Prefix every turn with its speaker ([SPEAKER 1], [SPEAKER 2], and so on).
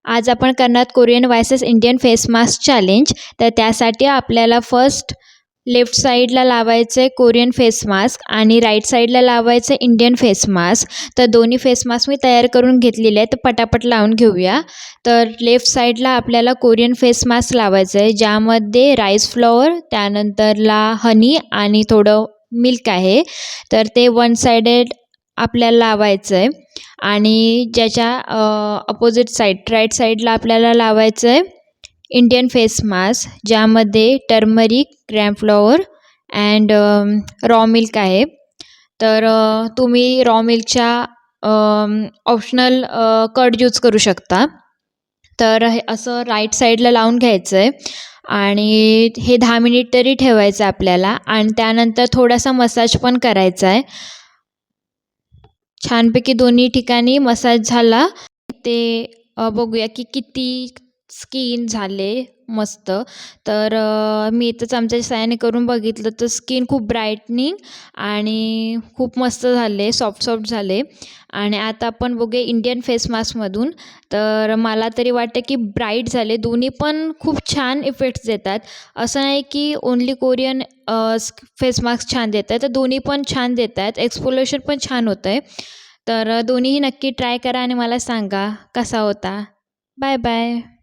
[SPEAKER 1] आज आपण करणार Korean vs Indian face mask challenge. तर त्यासाठी आपल्याला फर्स्ट लेफ्ट साईडला लावायचं आहे कोरियन फेस मास्क आणि राईट साईडला लावायचं आहे इंडियन फेस मास्क. तर दोन्ही फेस मास्क मी तयार करून घेतलेले आहे, तर पटापट लावून घेऊया. तर लेफ्ट साईडला आपल्याला कोरियन फेस मास्क लावायचं आहे, ज्यामध्ये राईस फ्लॉवर, त्यानंतरला हनी आणि थोडं मिल्क आहे. तर ते वन साइडेड आपल्याला लावायचं आहे आणि ज्याच्या अपोजिट साईड राईट साईडला आपल्याला लावायचं आहे इंडियन फेस मास्क, ज्यामध्ये turmeric, gram flower and raw milk आहे. तर तुम्ही रॉ मिल्कच्या ऑप्शनल कर्ड यूज करू शकता. तर हे असं राईट साईडला लावून घ्यायचं आहे आणि हे 10 मिनिट तरी ठेवायचं आहे आपल्याला आणि त्यानंतर थोडासा मसाज पण करायचा आहे. छानपैकी दोन्ही ठिकाणी मसाज झाला ते बघूया की किती स्किन झाले मस्त. तर मी इथंच आमच्या सायाने करून बघितलं तर स्किन खूप ब्राईटनिंग आणि खूप मस्त झाले, सॉफ्ट झाले. आणि आता आपण बघूया इंडियन फेस मास्कमधून. तर मला तरी वाटतं की ब्राईट झाले. दोन्ही पण खूप छान इफेक्ट्स देतात. असं नाही की ओन्ली कोरियन फेस मास्क छान देत आहे, तर दोन्ही पण छान देत आहेत. एक्सफोल्युशन पण छान होतं आहे. तर दोन्हीही नक्की ट्राय करा आणि मला सांगा कसा होता. Bye bye.